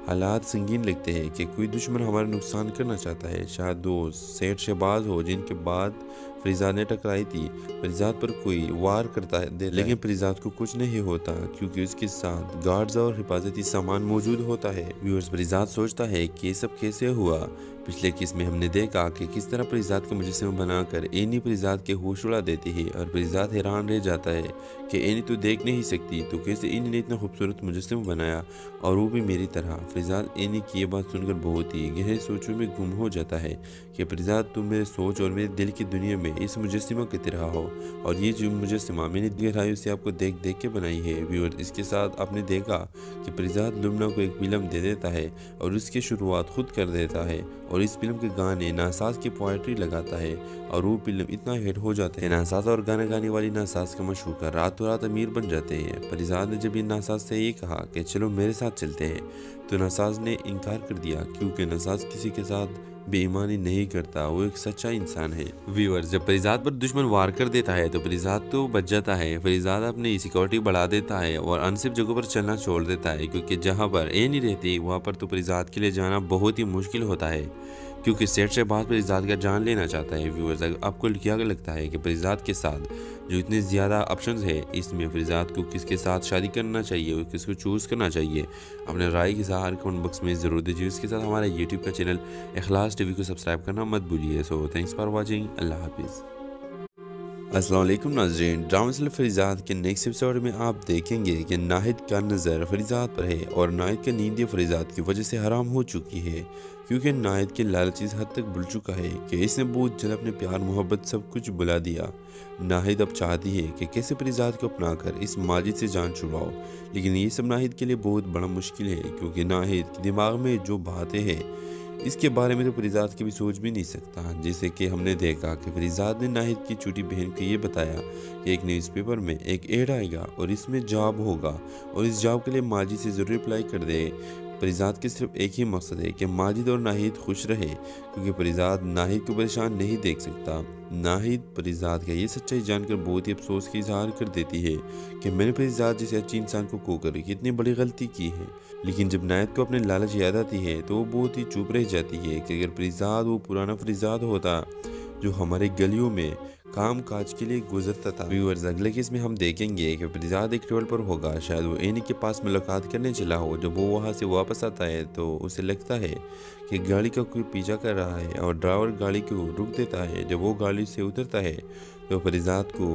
हालात संगीन लगते हैं कि कोई दुश्मन हमारा नुकसान करना चाहता है। शायद दो सेठ शहबाज हो जिनके बाद फरीजाद ने टकराई थी। फरीजाद पर कोई वार करता है लेकिन फरीजाद को कुछ नहीं होता क्योंकि उसके साथ गार्ड्स और हिफाजती सामान मौजूद होता है। व्यूअर्स, फरीजाद सोचता है कि ये सब कैसे हुआ। पिछले किस में हमने देखा कि किस तरह फरीजाद का मुजस्समा बनाकर एनी फरीजाद के होश उड़ा देती है और फरीजाद हैरान रह जाता है कि एनी तो देख नहीं सकती तो कैसे एनी ने इतना खूबसूरत मुजस्समा बनाया और वो भी मेरी तरह। फरीजाद एनी की ये बात सुनकर बहुत ही गहरे सोचों में गुम हो जाता है कि फरीजाद तुम मेरे सोच और मेरे दिल की दुनिया में इस मुजस्समा की तरह हो और ये जो मुजस्समा मैंने गहराइयों से आपको देख देख के बनाई है। व्यूअर, इसके साथ आपने देखा कि फरीजाद लुमना को एक फिल्म दे देता है और उसकी शुरुआत खुद कर देता है और इस फिल्म के गाने नासाज की पोएट्री लगाता है और वो फिल्म इतना हिट हो जाता है नासाज और गाना गाने वाली नासाज का मशहूर रातों रात अमीर बन जाते हैं। फरीजाद ने जब ये नासाज से ये कहा कि चलो मेरे साथ चलते हैं तो नासाज ने इनकार कर दिया क्योंकि नासाज किसी के साथ बेईमानी नहीं करता, वो एक सच्चा इंसान है। व्यूअर, जब फरीजाद पर दुश्मन वार कर देता है तो फरीजाद तो बच जाता है। फरीजाद अपनी सिक्योरिटी बढ़ा देता है और अनसिफ जगहों पर चलना छोड़ देता है क्योंकि जहाँ पर ए नहीं रहती वहाँ पर तो फरीजाद के लिए जाना बहुत ही मुश्किल होता है क्योंकि सेठ से बाद फरीजाद का जान लेना चाहता है। व्यूअर्स, आपको क्या लगता है कि फरीजाद के साथ जो इतने ज़्यादा ऑप्शंस है इसमें फरीजाद को किसके साथ शादी करना चाहिए और किसको चूज़ करना चाहिए? अपने राय के साथ कमेंट बॉक्स में ज़रूर दीजिए। इसके साथ हमारे यूट्यूब का चैनल इखलास टीवी को सब्सक्राइब करना मत भूलिए। So thanks for watching. अल्लाह हाफिज़। अस्सलाम वालेकुम नाज़रीन, ड्रामा सीरियल फरीजाद के नेक्स्ट एपिसोड में आप देखेंगे कि नाहिद का नज़र फरीजाद पर है और नाहिद का नींद फरीजाद की वजह से हराम हो चुकी है क्योंकि नाहिद के लालच इस हद तक भूल चुका है कि इसने बहुत जल्द अपने प्यार मोहब्बत सब कुछ बुला दिया। नाहिद अब चाहती है कि कैसे फरीजाद को अपनाकर इस माजिद से जान छुड़ाओ, लेकिन ये सब नाहिद के लिए बहुत बड़ा मुश्किल है क्योंकि नाहिद के दिमाग में जो बातें हैं इसके बारे में तो फरीजाद की भी सोच भी नहीं सकता। जैसे कि हमने देखा कि फरीजाद ने नाहिद की छोटी बहन को ये बताया कि एक न्यूज़पेपर में एक एड आएगा और इसमें जॉब होगा और इस जॉब के लिए माजिद से ज़रूर अप्लाई कर दे। फरीजाद के सिर्फ एक ही मकसद है कि माजिद और नाहिद खुश रहे क्योंकि फरीजाद नाहिद को परेशान नहीं देख सकता। नाहिद फरीजाद का ये सच्चाई जानकर बहुत ही अफसोस की इजहार कर देती है कि मैंने फरीजाद जैसे अच्छी इंसान को खोकर कितनी बड़ी गलती की है। लेकिन जब नाहिद को अपने लालच याद आती है तो वो बहुत ही चुप रह जाती है कि अगर फरीजाद वो पुराना फरीजाद होता जो हमारे गलियों में काम काज के लिए गुजरता था। व्यूअर्स, अगले केस में हम देखेंगे कि फरीजाद एक ट्रेवल पर होगा, शायद वो एनी के पास मुलाकात करने चला हो। जब वो वहाँ से वापस आता है तो उसे लगता है कि गाड़ी का कोई पीछा कर रहा है और ड्राइवर गाड़ी को रोक देता है। जब वो गाड़ी से उतरता है तो फरीजाद को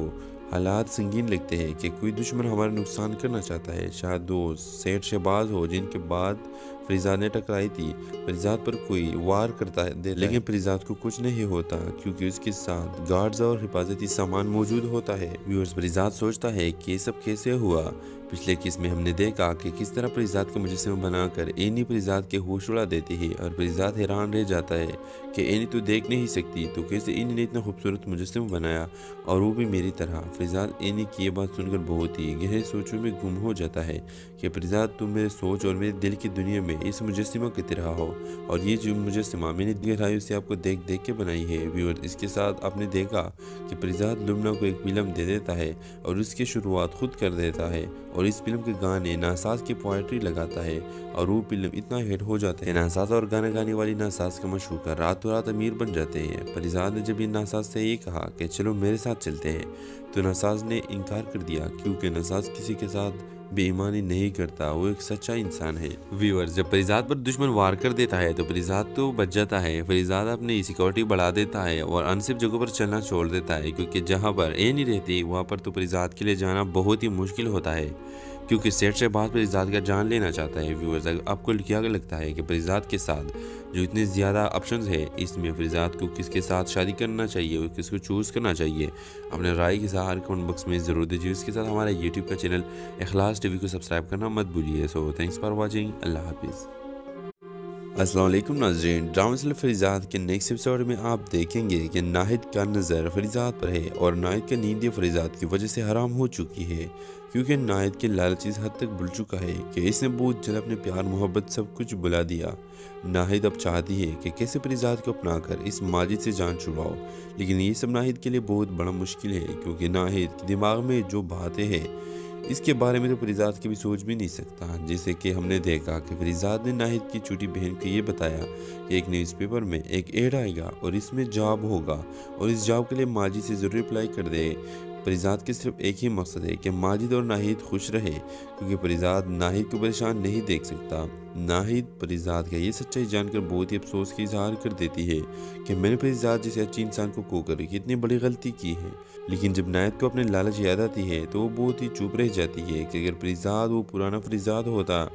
हालात संगीन लगते हैं कि कोई दुश्मन हमारा नुकसान करना चाहता है। शायद वो सेठ शहबाज हो जिनके बाद फरीजाद ने टकराई थी। फरीजाद पर कोई वार करता है लेकिन फरीजाद को कुछ नहीं होता क्योंकि उसके साथ गार्ड्स और हिफाजती सामान मौजूद होता है। व्यूअर्स, फरीजाद सोचता है कि ये सब कैसे हुआ। पिछले किस में हमने देखा कि किस तरह फरीजाद का मुजस्समा बनाकर एनी फरीजाद के होश उड़ा देती है और फरीजाद हैरान रह जाता है कि एनी तो देख नहीं सकती तो कैसे एनी ने इतना खूबसूरत मुजस्समा बनाया और वो भी मेरी तरह। फरीजाद एनी की ये बात सुनकर बहुत ही गहरे सोचों में गुम हो जाता है कि फरीजाद तुम मेरे सोच और मेरे दिल की दुनिया में इस मुजस्समा की तरह हो और ये जो मुजस्समा मैंने गहराइयों से आपको देख देख के बनाई है। व्यूअर, इसके साथ आपने देखा कि फरीजाद लुमना को एक फिल्म दे देता है और उसकी शुरुआत खुद कर देता है और इस फिल्म के गाने नासाज की पोएट्री लगाता है और वो फिल्म इतना हिट हो जाता है नासाज और गाना गाने वाली नासाज का मशहूर रातों रात अमीर बन जाते हैं। फरीजाद ने जब ये नासाज से ये कहा कि चलो मेरे साथ चलते हैं तो नासाज ने इनकार कर दिया क्योंकि नासाज किसी के साथ बेईमानी नहीं करता, वो एक सच्चा इंसान है। व्यूअर्स, जब फरीजाद पर दुश्मन वार कर देता है तो फरीजाद तो बच जाता है। फरीजाद अपनी सिक्योरिटी बढ़ा देता है और अनसिफ जगहों पर चलना छोड़ देता है क्योंकि जहाँ पर ए नहीं रहती वहाँ पर तो फरीजाद के लिए जाना बहुत ही मुश्किल होता है क्योंकि सेठ से बाद फरीजाद का जान लेना चाहता है। व्यूअर्स, आपको क्या लगता है कि फरीजाद के साथ जो इतने ज़्यादा ऑप्शंस है इसमें फरीजाद को किसके साथ शादी करना चाहिए और किसको चूज़ करना चाहिए? अपने राय के साथ कमेंट बॉक्स में ज़रूर दीजिए। इसके साथ हमारे यूट्यूब का चैनल इखलास टीवी को सब्सक्राइब करना मत भूलिए। So thanks for watching. अल्लाह हाफिज़। अस्सलाम वालेकुम नाज़रीन, ड्रामा सीरियल फरीजाद के नेक्स्ट एपिसोड में आप देखेंगे कि नाहिद का नज़र फरीजाद पर है और नाहिद का नींद फरीजाद की वजह से हराम हो चुकी है क्योंकि नाहिद के लालच इस हद तक भूल चुका है कि इसने बहुत जल्द अपने प्यार मोहब्बत सब कुछ बुला दिया। नाहिद अब चाहती है कि कैसे फरीजाद को अपनाकर इस माजिद से जान छुड़ाओ, लेकिन ये सब नाहिद के लिए बहुत बड़ा मुश्किल है क्योंकि नाहिद के दिमाग में जो बातें हैं इसके बारे में तो फरीजाद कभी सोच भी नहीं सकता। जैसे कि हमने देखा कि फरीजाद ने नाहिद की छोटी बहन को ये बताया कि एक न्यूज़पेपर में एक एड आएगा और इसमें जॉब होगा और इस जॉब के लिए माजिद से ज़रूर अप्लाई कर दे। फरीजाद के सिर्फ एक ही मकसद है कि माजिद और नाहिद खुश रहे, क्योंकि फरीजाद नाहिद को परेशान नहीं देख सकता। नाहिद फरीजाद का ये सच्चाई जानकर बहुत ही अफसोस का इजहार कर देती है कि मैंने फरीजाद जैसे अच्छे इंसान को खोकर कितनी बड़ी गलती की है। लेकिन जब नाहिद को अपने लालच याद आती है तो वो बहुत ही चुप रह जाती है कि अगर फरीजाद वो पुराना फरीजाद होता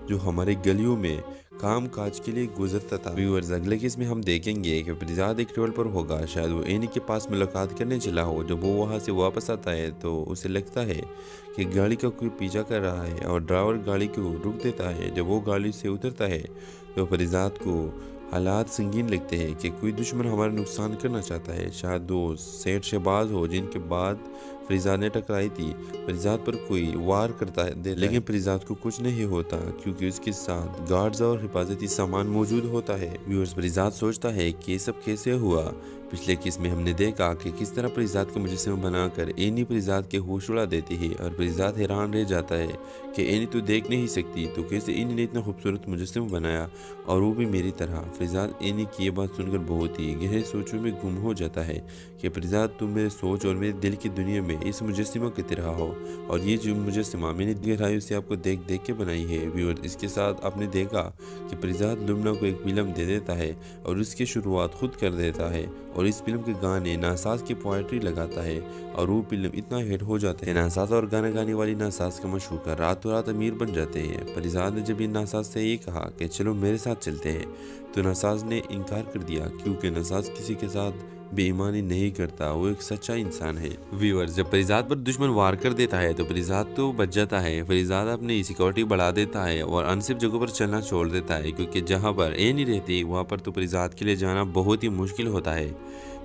जो हमारे गलियों में काम काज के लिए गुजरता था। व्यूअर्स, अगले केस में हम देखेंगे कि फरीजाद एक ट्रेवल पर होगा। शायद वो एनी के पास मुलाकात करने चला हो। जब वो वहाँ से वापस आता है तो उसे लगता है कि गाड़ी का कोई पीछा कर रहा है और ड्राइवर गाड़ी को रोक देता है। जब वो गाड़ी से उतरता है तो फरीजाद को हालात संगीन लगते हैं कि कोई दुश्मन हमारा नुकसान करना चाहता है। शायद दो सेठ शहबाज हो जिनके बाद फरीजाद ने टकराई थी। फरीजाद पर कोई वार करता है लेकिन फरीजाद को कुछ नहीं होता क्योंकि उसके साथ गार्ड्स और हिफाजती सामान मौजूद होता है। व्यूअर्स, फरीजाद सोचता है कि ये सब कैसे हुआ। पिछले केस में हमने देखा कि किस तरह फरीजाद का मुजस्समा बनाकर एनी फरीजाद के होश उड़ा देती है और फरीजाद हैरान रह जाता है कि एनी तो देख नहीं सकती तो कैसे एनी ने इतना खूबसूरत मुजस्समा बनाया और वो भी मेरी तरह। फरीजाद एनी की ये बात सुनकर बहुत ही गहरे सोचों में गुम हो जाता है कि फरीजाद तुम मेरे सोच और मेरे दिल की दुनिया में इस मुजस्समा की तरह हो और ये जो मुजस्समा मैंने गहराइयों से आपको देख देख के बनाई है। व्यूअर, इसके साथ आपने देखा कि फरीजाद लुमना को एक फिल्म दे देता है और उसकी शुरुआत खुद कर देता है और इस फिल्म के गाने नासाज की पोएट्री लगाता है और वो फिल्म इतना हिट हो जाता है नासाज और गाना गाने वाली नासाज का मशहूर रातों रात अमीर बन जाते हैं। फरीजाद ने जब इन नासाज से ये कहा कि चलो मेरे साथ चलते हैं तो नासाज ने इनकार कर दिया क्योंकि नासाज किसी के साथ बेईमानी नहीं करता, वो एक सच्चा इंसान है। व्यूअर्स, जब फरीजाद पर दुश्मन वार कर देता है तो फरीजाद तो बच जाता है। फरीजाद अपनी सिक्योरिटी बढ़ा देता है और अनसिफ जगहों पर चलना छोड़ देता है क्योंकि जहाँ पर ए नहीं रहती वहाँ पर तो फरीजाद के लिए जाना बहुत ही मुश्किल होता है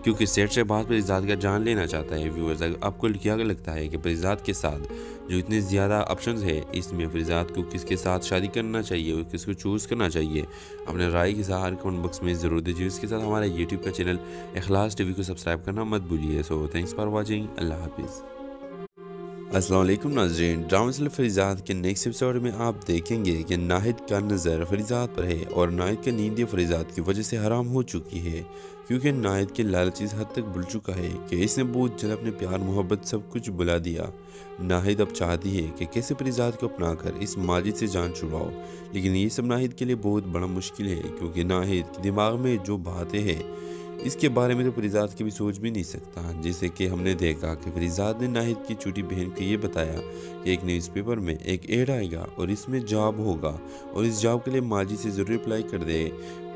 क्योंकि सेठ से बात फरीजाद का जान लेना चाहता है। व्यूअर्स, आपको क्या लगता है कि फरीजाद के साथ जो इतने ज़्यादा ऑप्शंस है इसमें फरीजाद को किसके साथ शादी करना चाहिए और किसको चूज़ करना चाहिए? अपने राय के साथ कमेंट बॉक्स में ज़रूर दीजिए। इसके साथ हमारा यूट्यूब का चैनल इखलास टीवी को सब्सक्राइब करना मत भूलिए। So thanks for watching. अल्लाह हाफिज़। अस्सलाम वालेकुम नाज़रीन, ड्रामा सीरियल फरीजाद के नेक्स्ट एपिसोड में आप देखेंगे कि नाहिद का नज़र फरीजाद पर है और नाहिद की नींद फरीजाद की वजह से हराम हो चुकी है क्योंकि नाहिद के लालच इस हद तक भूल चुका है कि इसने बहुत जल्द अपने प्यार मोहब्बत सब कुछ बुला दिया। नाहिद अब चाहती है कि कैसे फरीजाद को अपनाकर इस माजिद से जान छुड़ाओ, लेकिन ये सब नाहिद के लिए बहुत बड़ा मुश्किल है क्योंकि नाहिद के दिमाग में जो बातें हैं इसके बारे में तो फरीजाद कभी सोच भी नहीं सकता। जैसे कि हमने देखा कि फरीजाद ने नाहिद की छोटी बहन को ये बताया कि एक न्यूज़पेपर में एक एड आएगा और इसमें जॉब होगा और इस जॉब के लिए माजिद से ज़रूर अप्लाई कर दे।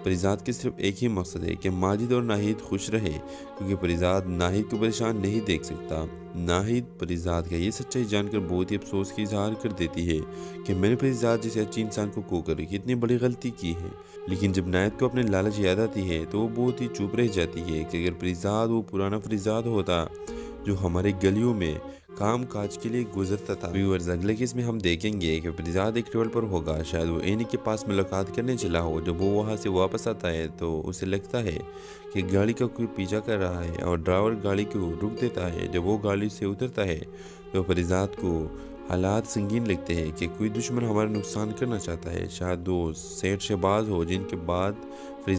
फरीजाद के सिर्फ एक ही मकसद है कि माजिद और नाहिद खुश रहे, क्योंकि फरीजाद नाहिद को परेशान नहीं देख सकता। नाहिद फरीजाद का ये सच्चाई जानकर बहुत ही अफसोस का इजहार कर देती है कि मैंने फरीजाद जैसे अच्छे इंसान को खोकर कितनी बड़ी गलती की है। लेकिन जब नाहिद को अपने लालच याद आती है तो वो बहुत ही चुप रह जाती है कि अगर फरीजाद वो पुराना फरीजाद होता जो हमारे गलियों में काम काज के लिए गुजरता था। व्यूअर्स, अगले केस में हम देखेंगे कि फरीजाद एक ट्रेवल पर होगा। शायद वो एनी के पास मुलाकात करने चला हो। जब वो वहाँ से वापस आता है तो उसे लगता है कि गाड़ी का कोई पीछा कर रहा है और ड्राइवर गाड़ी को रोक देता है। जब वो गाड़ी से उतरता है तो फरीजाद को हालात संगीन लगते हैं कि कोई दुश्मन हमारा नुकसान करना चाहता है। शायद दो सेठ शहबाज हो जिनके बाद